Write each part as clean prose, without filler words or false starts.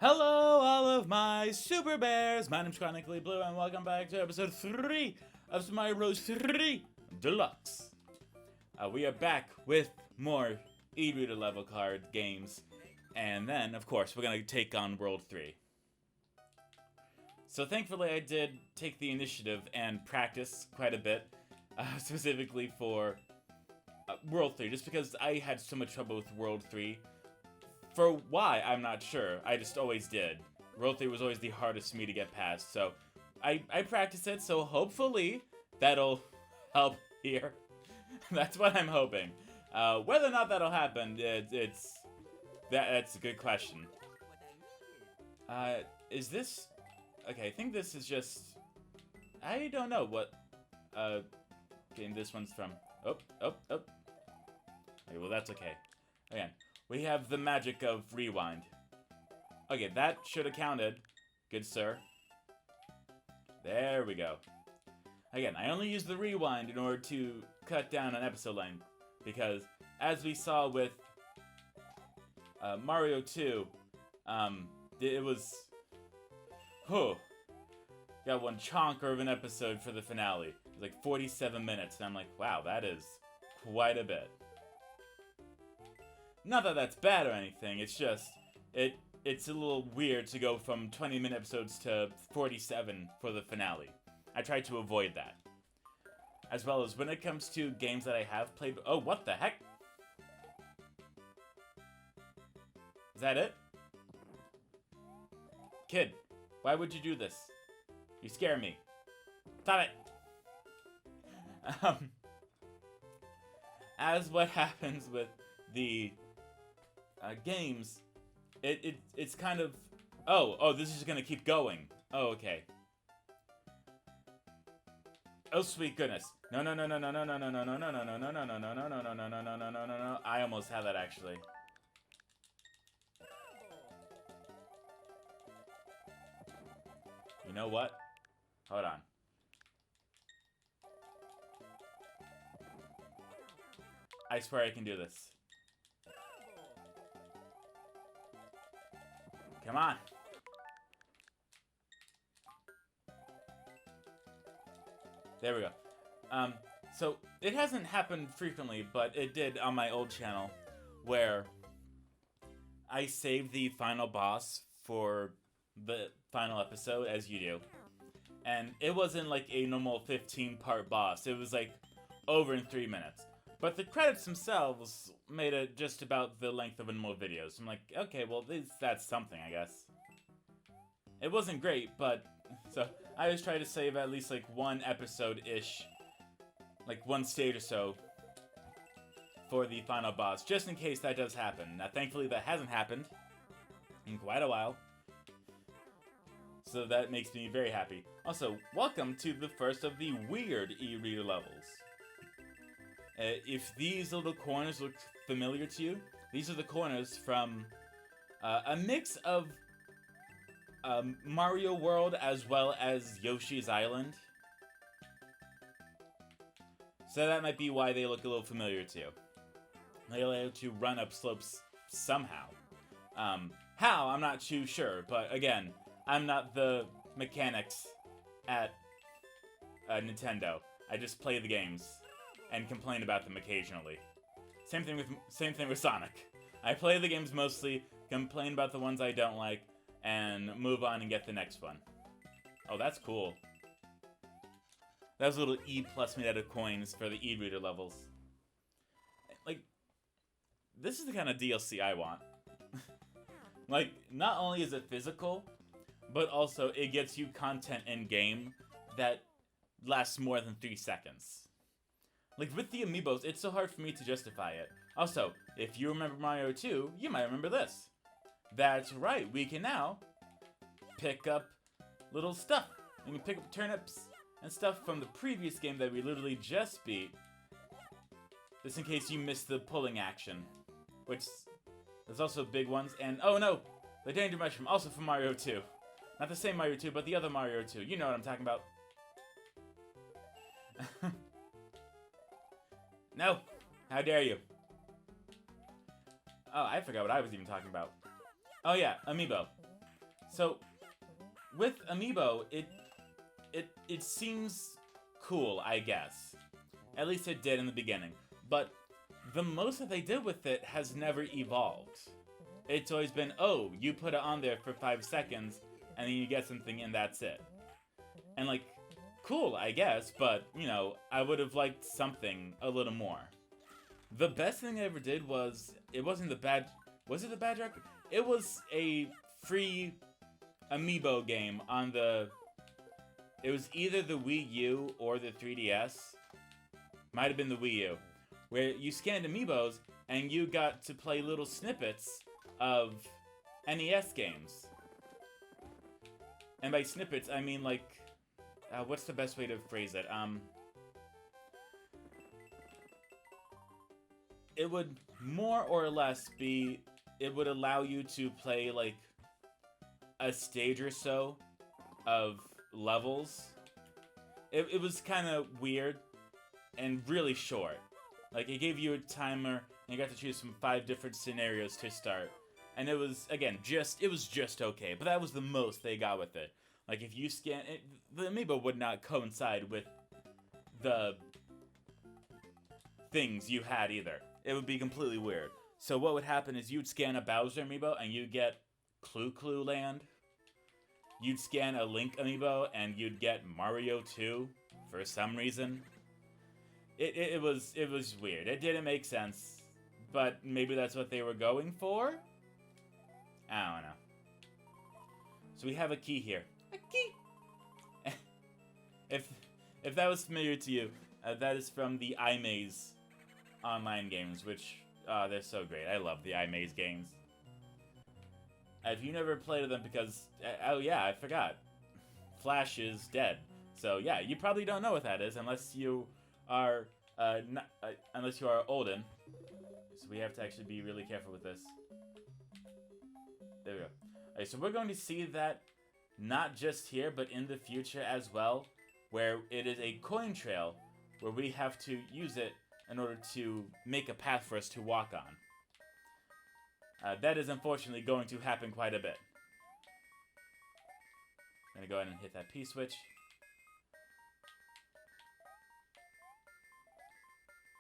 Hello, all of my super bears. My name's Chronically Blue, and welcome back to episode 3 of Super Mario Bros. 3 Deluxe. We are back with more e-reader level card games, and then, of course, we're gonna take on World 3. So thankfully, I did take the initiative and practice quite a bit, specifically for World 3, just because I had so much trouble with World 3. For why, I'm not sure. I just always did. World 3 was always the hardest for me to get past, so I practiced it, so hopefully that'll help here. That's what I'm hoping. Whether or not that'll happen, that's a good question. Is this... Okay, I think this is just... I don't know what game this one's from. Oh. Okay, well, that's okay. Again. We have the magic of rewind. Okay, that should have counted. Good sir. There we go. Again, I only use the rewind in order to cut down on episode length. Because, as we saw with Mario 2, it was... Got one chonker of an episode for the finale. It was like 47 minutes, and I'm like, wow, that is quite a bit. Not that that's bad or anything, it's just, it's a little weird to go from 20-minute episodes to 47 for the finale. I try to avoid that. As well as when it comes to games that I have played... Oh, what the heck? Is that it? Kid, why would you do this? You scare me. Stop it! As what happens with the... games, it's kind of... Oh, this is just gonna keep going. Oh, okay. Oh, sweet goodness. No. I almost had that, actually. You know what? Hold on. I swear I can do this. Come on. There we go. So it hasn't happened frequently, but it did on my old channel, where I saved the final boss for the final episode, as you do. And it wasn't like a normal 15-part boss. It was like over in 3 minutes. But the credits themselves made it just about the length of a normal video. So I'm like, okay, well, that's something, I guess. It wasn't great, but... So, I always try to save at least, like, one episode-ish. Like, one stage or so. For the final boss, just in case that does happen. Now, thankfully, that hasn't happened. In quite a while. So that makes me very happy. Also, welcome to the first of the weird e-reader levels. If these little corners look familiar to you, these are the corners from a mix of Mario World as well as Yoshi's Island. So that might be why they look a little familiar to you. They allow you to run up slopes somehow. How, I'm not too sure, but again, I'm not the mechanics at Nintendo. I just play the games and complain about them occasionally. Same thing with Sonic. I play the games mostly, complain about the ones I don't like, and move on and get the next one. Oh, that's cool. That was a little E+ made out of coins for the e-reader levels. Like, this is the kind of DLC I want. Like, not only is it physical, but also it gets you content in-game that lasts more than 3 seconds. Like, with the amiibos, it's so hard for me to justify it. Also, if you remember Mario 2, you might remember this. That's right, we can now pick up little stuff. We can pick up turnips and stuff from the previous game that we literally just beat. Just in case you missed the pulling action. Which, there's also big ones. And, oh no! The Danger Mushroom, also from Mario 2. Not the same Mario 2, but the other Mario 2. You know what I'm talking about. No! How dare you? Oh, I forgot what I was even talking about. Oh yeah, amiibo. So, with Amiibo, it seems cool, I guess. At least it did in the beginning. But the most that they did with it has never evolved. It's always been, oh, you put it on there for 5 seconds, and then you get something, and that's it. And, like, cool, I guess, but, you know, I would have liked something a little more. The best thing I ever did was, it wasn't the bad... Was it the bad record? It was a free Amiibo game on the... It was either the Wii U or the 3DS. Might have been the Wii U. Where you scanned Amiibos, and you got to play little snippets of NES games. And by snippets, I mean, like... what's the best way to phrase it? It would more or less be... It would allow you to play, like, a stage or so of levels. It was kind of weird and really short. Like, it gave you a timer, and you got to choose from 5 different scenarios to start. And it was, again, it was just okay. But that was the most they got with it. Like, if you scan it, the Amiibo would not coincide with the things you had either. It would be completely weird. So what would happen is you'd scan a Bowser Amiibo, and you'd get Clue Land. You'd scan a Link Amiibo, and you'd get Mario 2, for some reason. It was weird. It didn't make sense, but maybe that's what they were going for? I don't know. So we have a key here. A key! if that was familiar to you, that is from the iMaze online games, which, they're so great. I love the iMaze games. If you never played them because, oh yeah, I forgot. Flash is dead. So yeah, you probably don't know what that is unless you are, unless you are Olden. So we have to actually be really careful with this. There we go. Alright, so we're going to see that not just here, but in the future as well, where it is a coin trail, where we have to use it in order to make a path for us to walk on. That is unfortunately going to happen quite a bit. I'm gonna go ahead and hit that P-switch.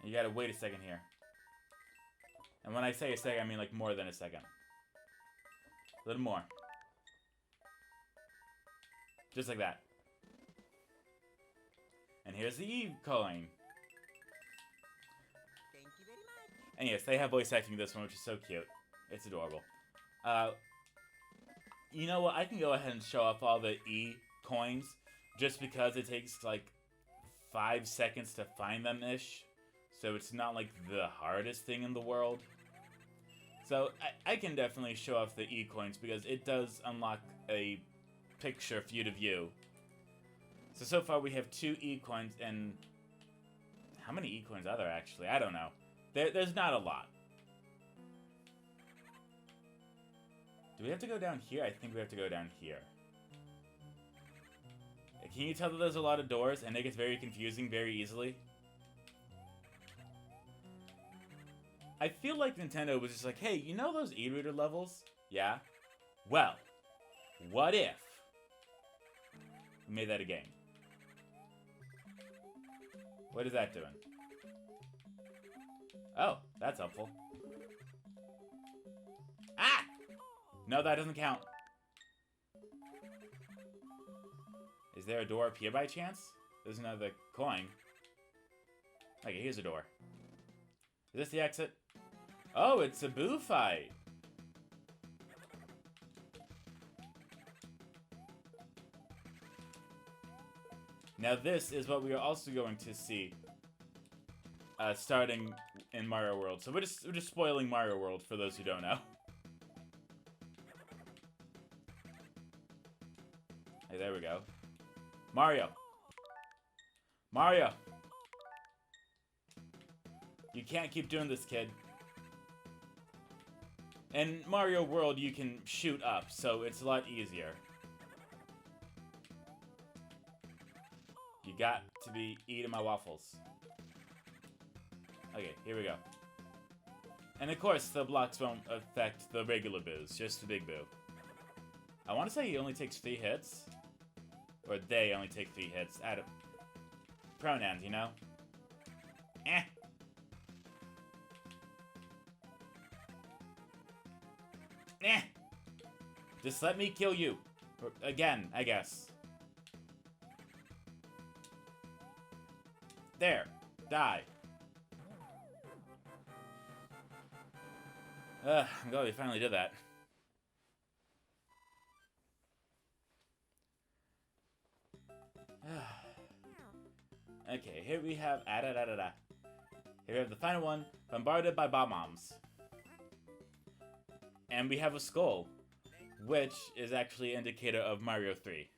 And you gotta wait a second here. And when I say a second, I mean like more than a second. A little more. Just like that. And here's the E coin. Thank you very much. And yes, they have voice acting in this one, which is so cute. It's adorable. You know what? I can go ahead and show off all the E coins, just because it takes like 5 seconds to find them-ish. So it's not like the hardest thing in the world. So I can definitely show off the E coins because it does unlock a picture for you to view. So far we have 2 E coins, and how many E coins are there actually? I don't know. There's not a lot. Do we have to go down here? I think we have to go down here. Can you tell that there's a lot of doors and it gets very confusing very easily? I feel like Nintendo was just like, hey, you know those e-reader levels? Yeah? Well, what if we made that a game? What is that doing? Oh, that's helpful. Ah! No, that doesn't count. Is there a door up here by chance? There's another coin. Okay, here's a door. Is this the exit? Oh, it's a Boo fight! Now this is what we are also going to see starting in Mario World. So we're just spoiling Mario World for those who don't know. Hey, there we go. Mario! Mario! You can't keep doing this, kid. In Mario World, you can shoot up, so it's a lot easier. You got to be eating my waffles. Okay, here we go. And of course, the blocks won't affect the regular boos, just the big boo. I want to say he only takes 3 hits. Or they only take 3 hits. Out of pronouns, you know? Eh. Eh. Just let me kill you. Or, again, I guess. There. Die. I'm glad we finally did that. Okay, here we have Here we have the final one, bombarded by bomb-bombs. And we have a skull, which is actually an indicator of Mario 3.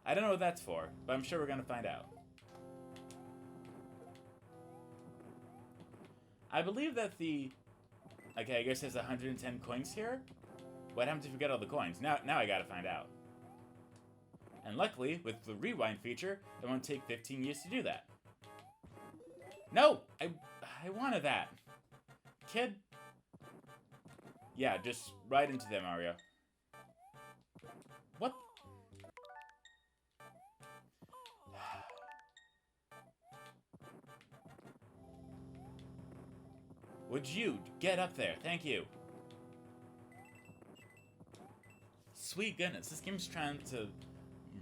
I don't know what that's for, but I'm sure we're gonna find out. I believe that the... Okay, I guess there's 110 coins here? What happens if you get all the coins? Now I gotta find out. And luckily, with the rewind feature, it won't take 15 years to do that. No! I wanted that. Kid? Yeah, just right into them, Mario. What? Would you get up there? Thank you. Sweet goodness, this game's trying to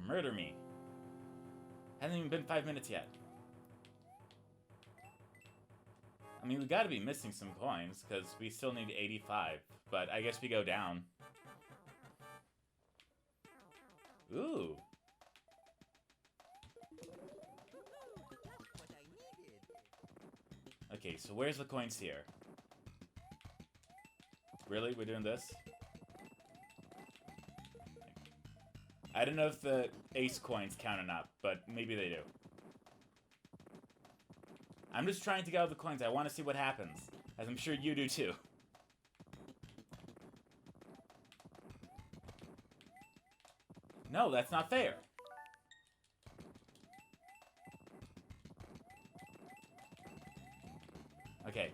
murder me. Hasn't even been 5 minutes yet. I mean, we gotta be missing some coins, because we still need 85, but I guess we go down. Ooh. Okay, so where's the coins here? Really? We're doing this? I don't know if the ace coins count or not, but maybe they do. I'm just trying to get all the coins. I want to see what happens, as I'm sure you do too. No, that's not fair. Okay,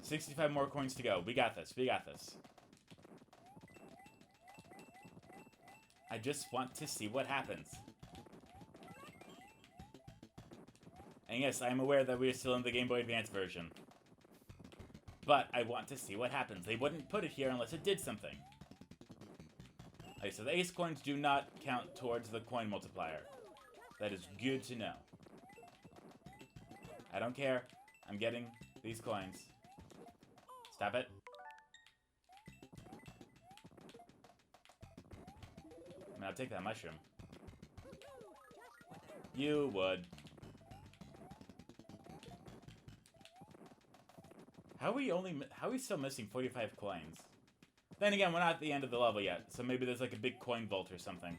65 more coins to go. We got this. We got this. I just want to see what happens. And yes, I'm aware that we are still in the Game Boy Advance version. But I want to see what happens. They wouldn't put it here unless it did something. Okay, so the ace coins do not count towards the coin multiplier. That is good to know. I don't care. I'm getting these coins. Stop it. I mean, I'll take that mushroom. You would. How are we still missing 45 coins? Then again, we're not at the end of the level yet, so maybe there's like a big coin vault or something.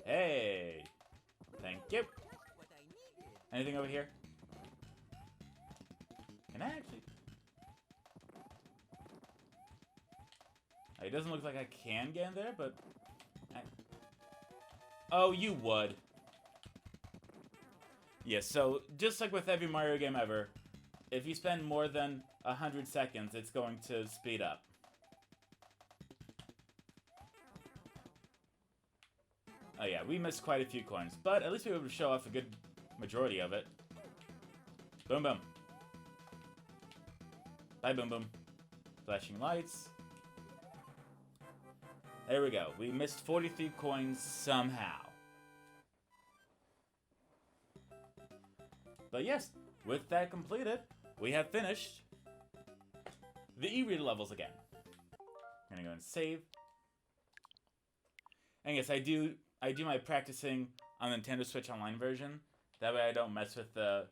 Hey! Thank you! Anything over here? Can I actually... It doesn't look like I can get in there, but... Oh, you would. Yeah, so just like with every Mario game ever, if you spend more than 100 seconds, it's going to speed up. Oh yeah, we missed quite a few coins, but at least we were able to show off a good majority of it. Boom boom. Bye boom boom. Flashing lights. There we go. We missed 43 coins somehow. But yes, with that completed, we have finished the e-reader levels again. I'm gonna go and save. And yes, I do my practicing on the Nintendo Switch Online version. That way I don't mess with the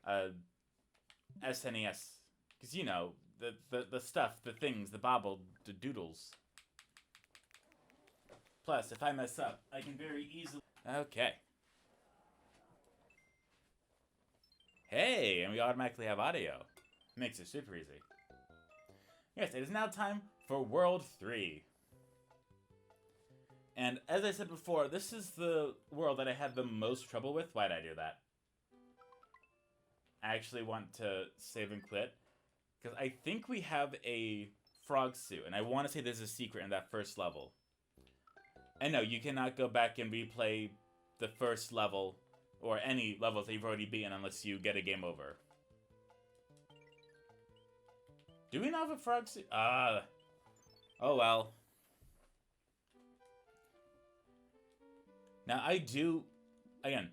SNES. Because, you know, the stuff, the things, the bobble, the doodles. Plus, if I mess up, I can very easily... Okay. Hey, and we automatically have audio. Makes it super easy. Yes, it is now time for World 3. And as I said before, this is the world that I had the most trouble with. Why'd I do that? I actually want to save and quit. Because I think we have a frog suit, and I want to say there's a secret in that first level. And no, you cannot go back and replay the first level, or any levels that you've already beaten unless you get a game over. Do we not have a frog suit? Oh well. Now I do, again,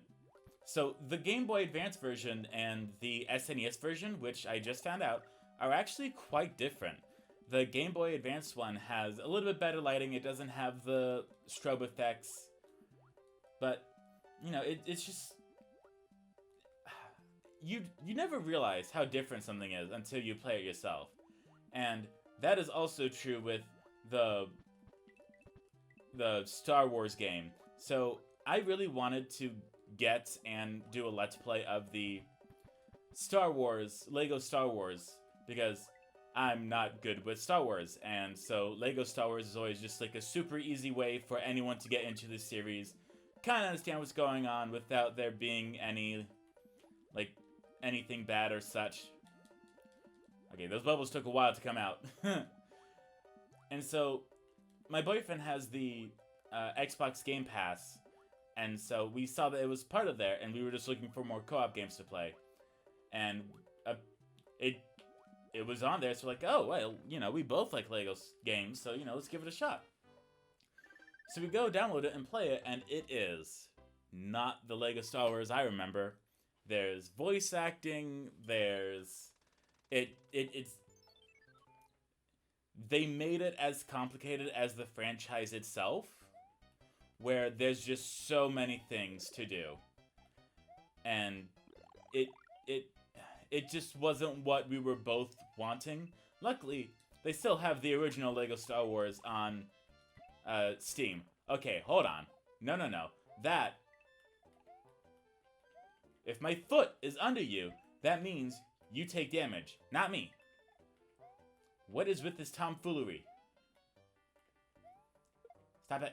so the Game Boy Advance version and the SNES version, which I just found out, are actually quite different. The Game Boy Advance one has a little bit better lighting. It doesn't have the strobe effects. But, you know, it's just... You never realize how different something is until you play it yourself. And that is also true with the Star Wars game. So I really wanted to get and do a Let's Play of the Star Wars, Lego Star Wars, because I'm not good with Star Wars, and so Lego Star Wars is always just like a super easy way for anyone to get into this series, kind of understand what's going on without there being any, like, anything bad or such. Okay, those bubbles took a while to come out. And so, my boyfriend has the Xbox Game Pass, and so we saw that it was part of there, and we were just looking for more co-op games to play. And it was on there, so like, oh, well, you know, we both like Lego games, so, you know, let's give it a shot. So we go download it and play it, and it is not the Lego Star Wars I remember. There's voice acting, there's... It's... They made it as complicated as the franchise itself, where there's just so many things to do. And it just wasn't what we were both wanting. Luckily, they still have the original Lego Star Wars on Steam. Okay, hold on. No. That... If my foot is under you, that means you take damage, not me. What is with this tomfoolery? Stop it.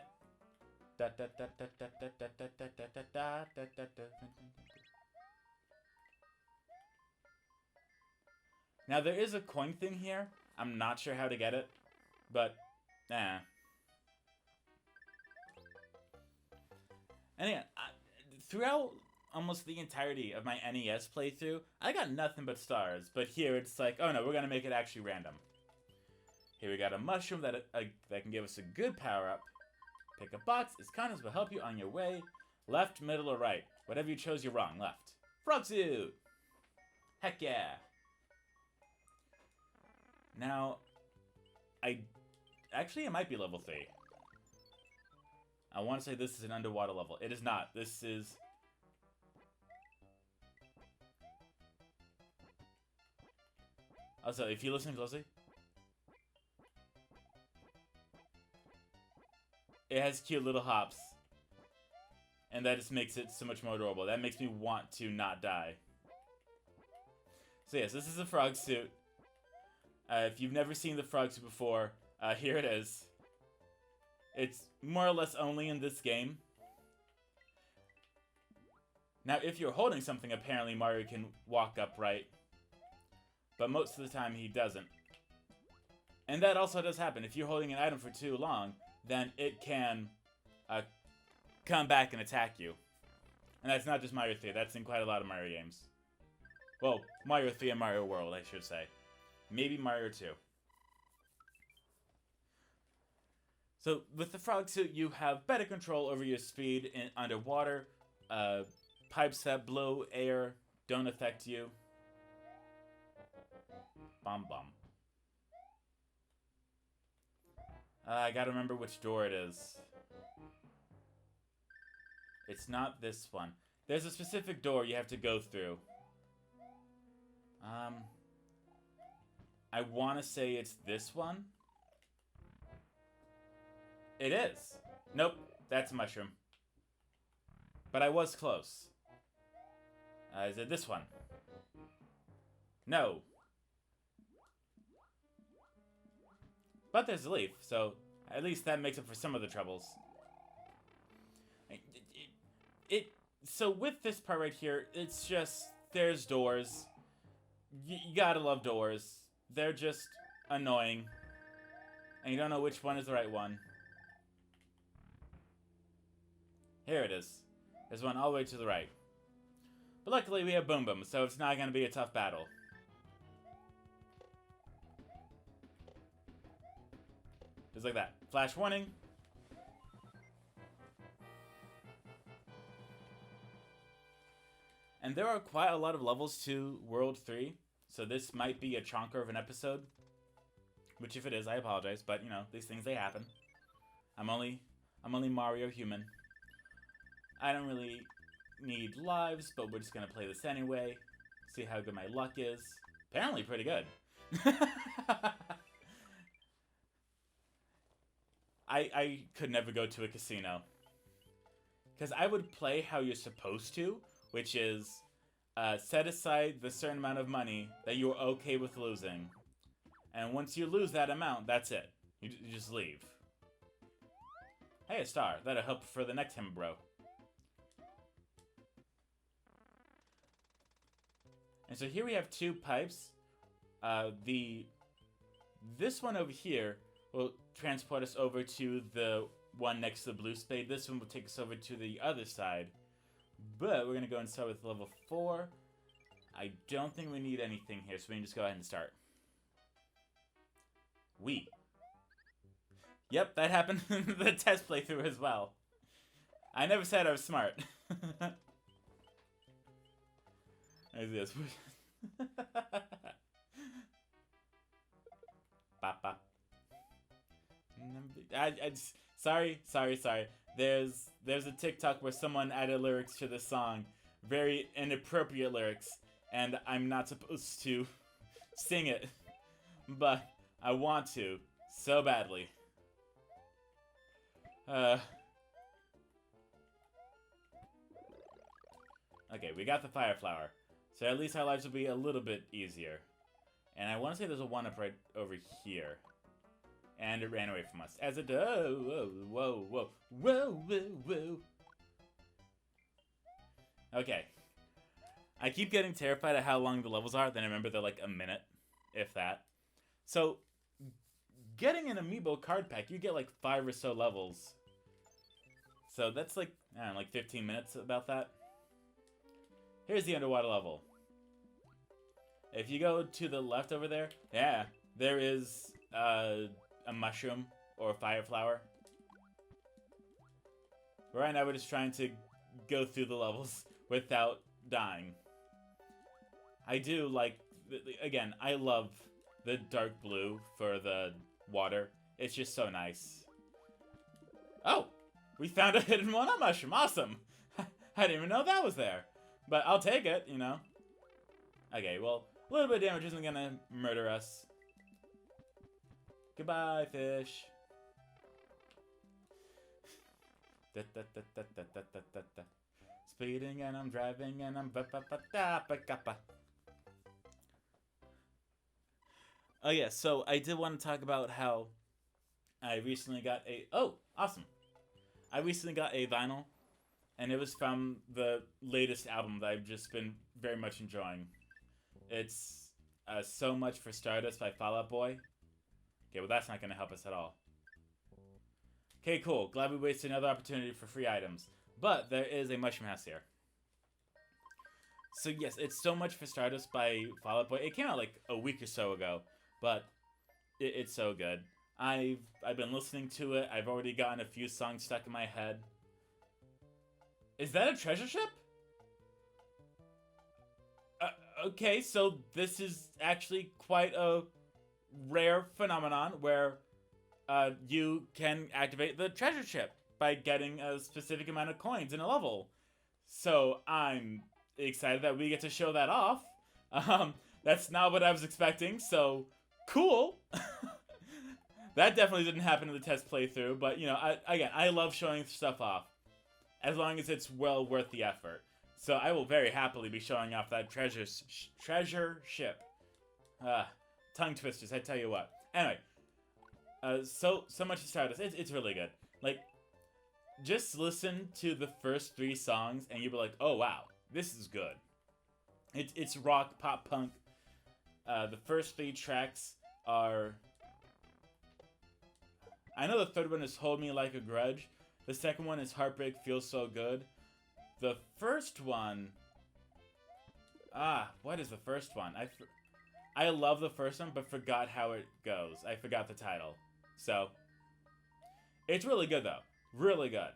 Now, there is a coin thing here. I'm not sure how to get it, but, And yeah, throughout almost the entirety of my NES playthrough, I got nothing but stars. But here, it's like, oh no, we're gonna make it actually random. Here we got a mushroom that can give us a good power-up. Pick a box. Its contents will help you on your way. Left, middle, or right. Whatever you chose, you're wrong. Left. Frog suit! Heck yeah! Now, it might be level 3. I want to say this is an underwater level. It is not. This is... Also, if you listen closely... It has cute little hops. And that just makes it so much more adorable. That makes me want to not die. So yes, this is a frog suit. If you've never seen the frog suit before, here it is. It's more or less only in this game. Now, if you're holding something, apparently Mario can walk upright. But most of the time, he doesn't. And that also does happen. If you're holding an item for too long, then it can come back and attack you. And that's not just Mario 3. That's in quite a lot of Mario games. Well, Mario 3 and Mario World, I should say. Maybe Mario 2. So, with the frog suit, you have better control over your speed in underwater. Pipes that blow air don't affect you. Bum. I gotta remember which door it is. It's not this one. There's a specific door you have to go through. I want to say it's this one. It is. Nope, that's a mushroom. But I was close. Is it this one? No. But there's a leaf, so at least that makes up for some of the troubles. So with this part right here, it's just, there's doors. You gotta love doors. they're just annoying. And you don't know which one is the right one. Here it is. There's one all the way to the right. But luckily we have Boom Boom, so it's not going to be a tough battle. Just like that. Flash warning. And there are quite a lot of levels to World 3, so this might be a chonker of an episode. Which if it is, I apologize, but you know, these things, they happen. I'm only Mario human. I don't really need lives, but we're just gonna play this anyway. See how good my luck is. Apparently pretty good. I could never go to a casino. Because I would play how you're supposed to, which is set aside the certain amount of money that you're okay with losing. And once you lose that amount, that's it. You just leave. Hey, a star. That'll help for the next time, bro. And so here we have two pipes. This one over here will transport us over to the one next to the blue spade. This one will take us over to the other side. But we're going to go and start with level 4. I don't think we need anything here, so we can just go ahead and start. Yep, that happened in the test playthrough as well. I never said I was smart. There's this. Papa. Sorry. There's a TikTok where someone added lyrics to the song. Very inappropriate lyrics. And I'm not supposed to sing it. But I want to. So badly. Okay, we got the fire flower. So at least our lives will be a little bit easier. And I want to say there's a 1-up right over here. And it ran away from us. As it does. Whoa. Okay. I keep getting terrified at how long the levels are. Then I remember they're like a minute, if that. So, getting an amiibo card pack, you get like 5 or so levels. So that's like, I don't know, like 15 minutes about that. Here's the underwater level. If you go to the left over there, yeah, there is a mushroom or a fire flower. Right now we're just trying to go through the levels without dying. I do like, again, I love the dark blue for the water. It's just so nice. Oh! We found a hidden one-up mushroom. Awesome! I didn't even know that was there. But I'll take it, you know. Okay, well, a little bit of damage isn't gonna murder us. Goodbye, fish. Speeding and I'm driving and I'm Oh yeah, so I did want to talk about how I recently got a... Oh, awesome. I recently got a vinyl, and it was from the latest album that I've just been very much enjoying. It's So Much for Stardust by Fall Out Boy. Okay, well that's not going to help us at all. Okay, cool. Glad we wasted another opportunity for free items. But there is a mushroom house here. So yes, it's So Much for Stardust by Fall Out Boy. It came out like a week or so ago, but it's so good. I've been listening to it. I've already gotten a few songs stuck in my head. Is that a treasure ship? Okay, so this is actually quite a rare phenomenon where you can activate the treasure ship by getting a specific amount of coins in a level. So I'm excited that we get to show that off. That's not what I was expecting, so cool. That definitely didn't happen in the test playthrough, but, you know, I love showing stuff off, as long as it's well worth the effort. So I will very happily be showing off that treasure ship. Tongue twisters, I tell you what. Anyway, so much to start with. It's really good. Like, just listen to the first 3 songs, and you'll be like, oh wow, this is good. It's rock, pop, punk. The first 3 tracks are... I know the third one is Hold Me Like a Grudge. The second one is Heartbreak Feels So Good. The first one... what is the first one? I love the first one, but forgot how it goes. I forgot the title. So, it's really good, though. Really good.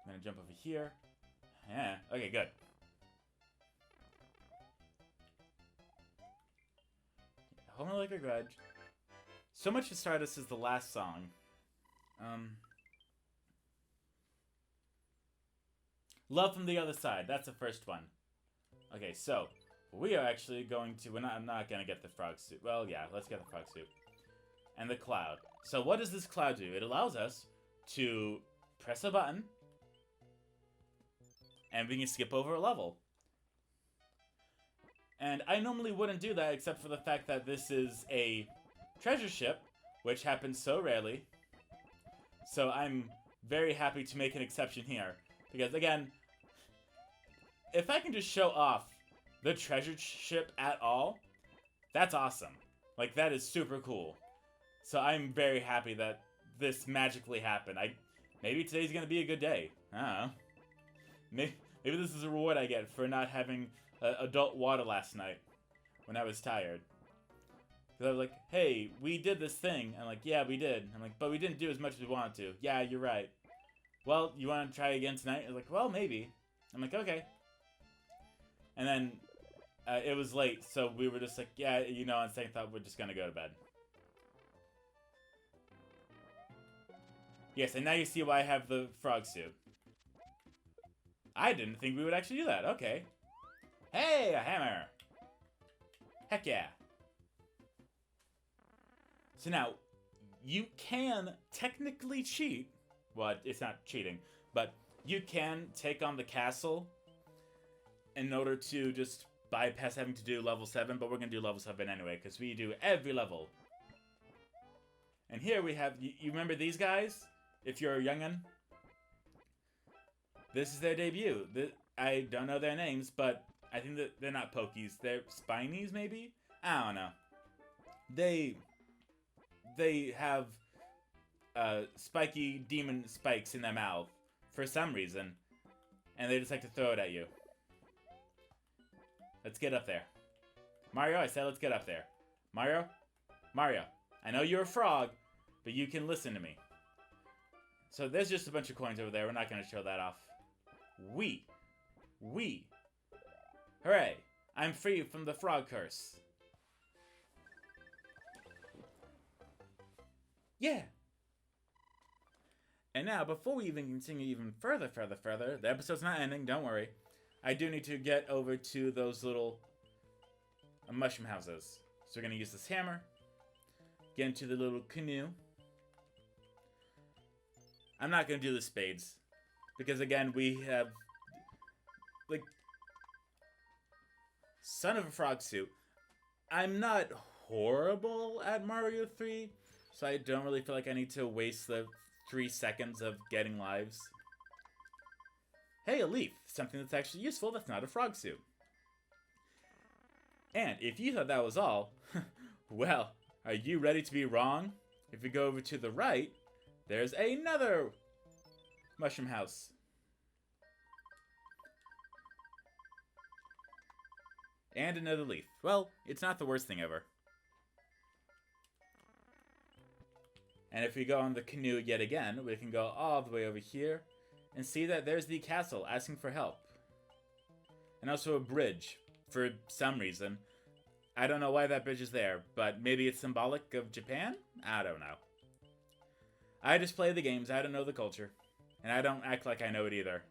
I'm gonna jump over here. Yeah, okay, good. Hold Me Like a Grudge. So Much for Stardust is the last song. Love from the Other Side. That's the first one. Okay, so we are actually going to... I'm not going to get the frog suit. Well, yeah, let's get the frog suit. And the cloud. So what does this cloud do? It allows us to press a button, and we can skip over a level. And I normally wouldn't do that, except for the fact that this is a treasure ship, which happens so rarely. So I'm very happy to make an exception here. Because, again, if I can just show off the treasure ship at all, that's awesome. Like, that is super cool. So I'm very happy that this magically happened. Maybe today's gonna be a good day. I don't know. Maybe this is a reward I get for not having adult water last night when I was tired. Because I was like, hey, we did this thing. I'm like, yeah, we did. I'm like, but we didn't do as much as we wanted to. Yeah, you're right. Well, you want to try again tonight? I was like, well, maybe. I'm like, okay. And then it was late, so we were just like, yeah, you know, on second thought, we're just going to go to bed. Yes, and now you see why I have the frog suit. I didn't think we would actually do that. Okay. Hey, a hammer. Heck yeah. So now, you can technically cheat. Well, it's not cheating, but you can take on the castle in order to just bypass having to do level 7, but we're going to do level 7 anyway, because we do every level. And here we have, you remember these guys? If you're a young'un? This is their debut. I don't know their names, but I think that they're not Pokies. They're Spinies, maybe? I don't know. They have spiky demon spikes in their mouth for some reason, and they just like to throw it at you. Let's get up there. Mario, I said let's get up there. Mario? Mario, I know you're a frog, but you can listen to me. So there's just a bunch of coins over there. We're not going to show that off. Wee. Hooray. I'm free from the frog curse. Yeah. And now, before we even continue even further, the episode's not ending, don't worry. I do need to get over to those little mushroom houses. So we're going to use this hammer. Get into the little canoe. I'm not going to do the spades. Because again, we have... like... Son of a frog suit. I'm not horrible at Mario 3. So I don't really feel like I need to waste the 3 seconds of getting lives. Hey, a leaf. Something that's actually useful that's not a frog suit. And if you thought that was all, well, are you ready to be wrong? If we go over to the right, there's another mushroom house. And another leaf. Well, it's not the worst thing ever. And if we go on the canoe yet again, we can go all the way over here and see that there's the castle asking for help. And also a bridge, for some reason. I don't know why that bridge is there, but maybe it's symbolic of Japan? I don't know. I just play the games, I don't know the culture. And I don't act like I know it either.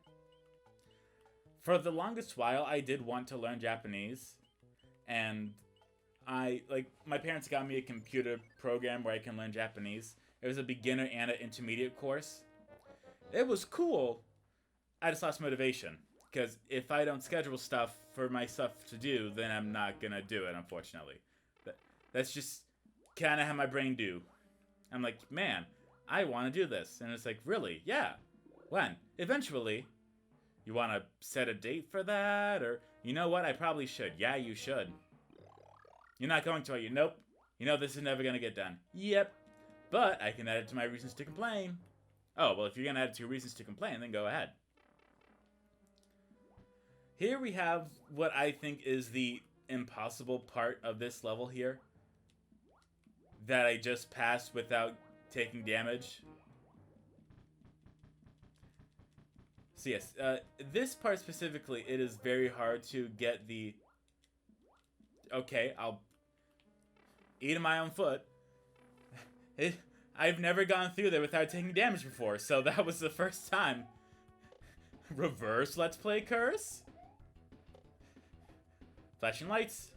For the longest while, I did want to learn Japanese. And my parents got me a computer program where I can learn Japanese. It was a beginner and an intermediate course. It was cool. I just lost motivation. Because if I don't schedule stuff for my stuff to do, then I'm not gonna do it, unfortunately. That's just kind of how my brain do. I'm like, man, I want to do this. And it's like, really? Yeah. When? Eventually. You want to set a date for that? Or, you know what, I probably should. Yeah, you should. You're not going to, are you? Nope. You know this is never going to get done. Yep. But I can add it to my reasons to complain. Oh, well, if you're going to add it to your reasons to complain, then go ahead. Here we have what I think is the impossible part of this level here. That I just passed without taking damage. So yes, this part specifically, it is very hard to get the... Okay, I'll eat my own foot. I've never gone through there without taking damage before, so that was the first time. Reverse Let's Play curse? Flashing lights.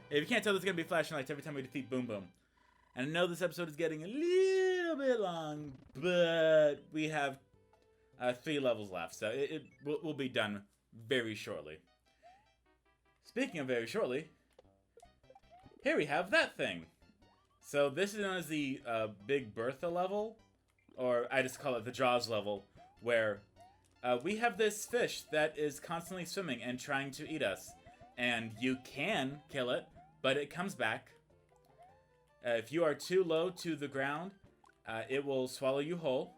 If you can't tell, there's gonna be flashing lights every time we defeat Boom Boom. And I know this episode is getting a little bit long, but we have 3 levels left, so we'll be done very shortly. Speaking of very shortly, here we have that thing. So this is known as the Big Bertha level, or I just call it the Jaws level, where we have this fish that is constantly swimming and trying to eat us. And you can kill it, but it comes back. If you are too low to the ground, it will swallow you whole,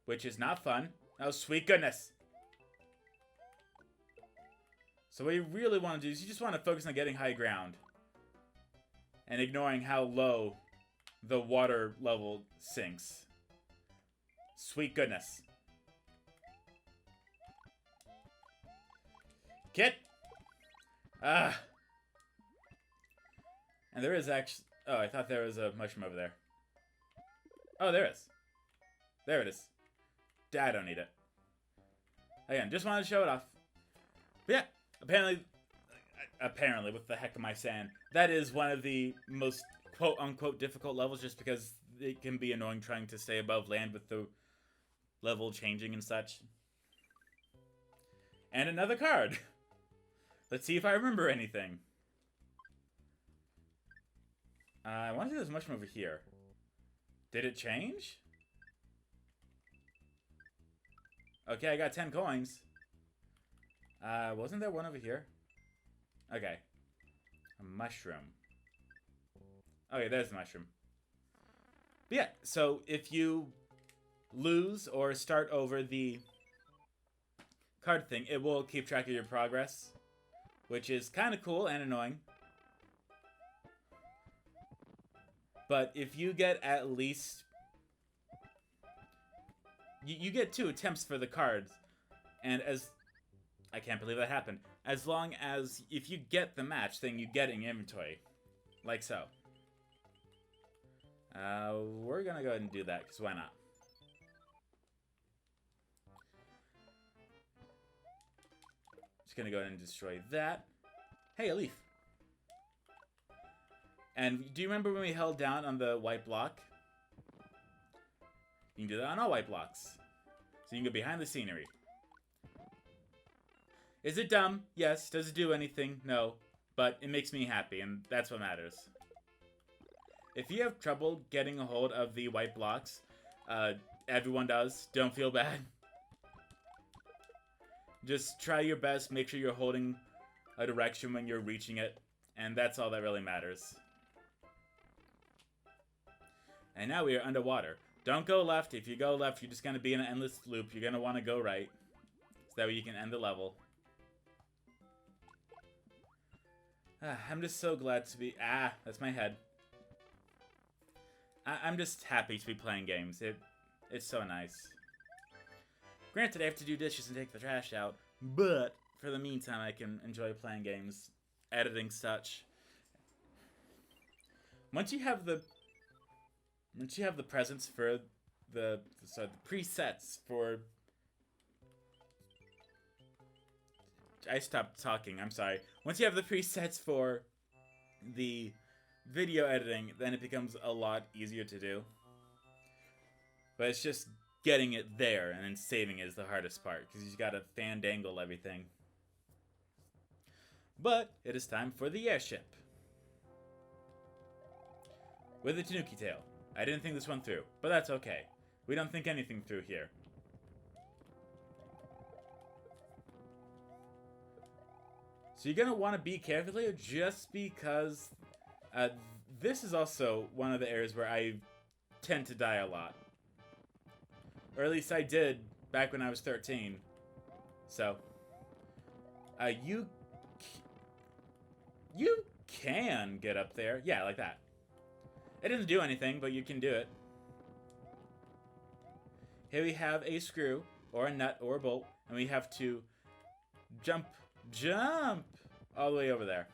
which is not fun. Oh, sweet goodness. So what you really want to do is you just want to focus on getting high ground and ignoring how low the water level sinks. Sweet goodness. Get! Ah! And there is actually... Oh, I thought there was a mushroom over there. Oh, there is. There it is. I don't need it. Again, just wanted to show it off. But yeah, apparently, what the heck am I saying? That is one of the most quote-unquote difficult levels just because it can be annoying trying to stay above land with the level changing and such. And another card. Let's see if I remember anything. I want to do this mushroom over here. Did it change? Okay, I got 10 coins. Wasn't there one over here? Okay. A mushroom. Okay, there's the mushroom. But yeah, so if you lose or start over the card thing, it will keep track of your progress, which is kind of cool and annoying. But if you get at least... You get 2 attempts for the cards. And as... I can't believe that happened. As long as... If you get the match, then you get an inventory. Like so. We're gonna go ahead and do that, because why not? Just gonna go ahead and destroy that. Hey, a leaf. And do you remember when we held down on the white block? You can do that on all white blocks. So you can go behind the scenery. Is it dumb? Yes. Does it do anything? No. But it makes me happy, and that's what matters. If you have trouble getting a hold of the white blocks, everyone does. Don't feel bad. Just try your best. Make sure you're holding a direction when you're reaching it. And that's all that really matters. And now we are underwater. Don't go left. If you go left, you're just going to be in an endless loop. You're going to want to go right. So that way you can end the level. I'm just so glad to be... that's my head. I'm just happy to be playing games. It's so nice. Granted, I have to do dishes and take the trash out. But, for the meantime, I can enjoy playing games. Editing such. Once you have the presets for the presets for... I stopped talking, I'm sorry. Once you have the presets for the video editing, then it becomes a lot easier to do. But it's just getting it there and then saving it is the hardest part, because you've got to fandangle everything. But it is time for the airship. With a Tanuki tail. I didn't think this one through, but that's okay. We don't think anything through here. So you're going to want to be careful here just because this is also one of the areas where I tend to die a lot. Or at least I did back when I was 13. So, you can get up there. Yeah, like that. It doesn't do anything, but you can do it. Here we have a screw, or a nut, or a bolt, and we have to jump all the way over there.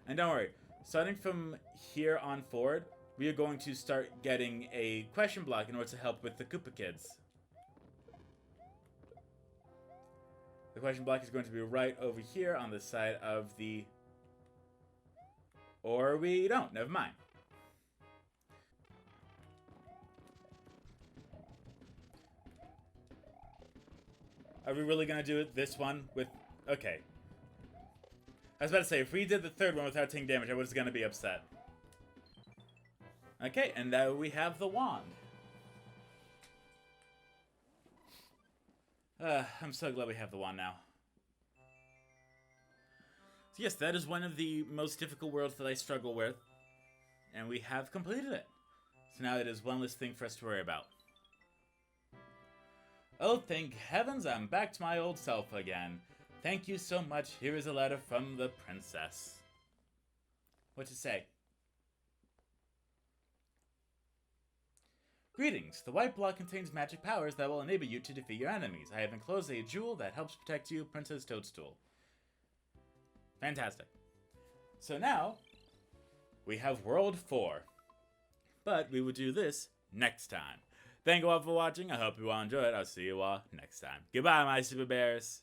And don't worry, starting from here on forward, we are going to start getting a question block in order to help with the Koopa Kids. The question block is going to be right over here on the side of the... Or we don't, never mind. Are we really going to do it this one with... Okay. I was about to say, if we did the third one without taking damage, I was going to be upset. Okay, and now we have the wand. I'm so glad we have the wand now. So yes, that is one of the most difficult worlds that I struggle with. And we have completed it. So now it is one less thing for us to worry about. Oh, thank heavens, I'm back to my old self again. Thank you so much. Here is a letter from the princess. What to say? Greetings. The white block contains magic powers that will enable you to defeat your enemies. I have enclosed a jewel that helps protect you, Princess Toadstool. Fantastic. So now, we have World 4. But we will do this next time. Thank you all for watching. I hope you all enjoyed. I'll see you all next time. Goodbye, my super bears.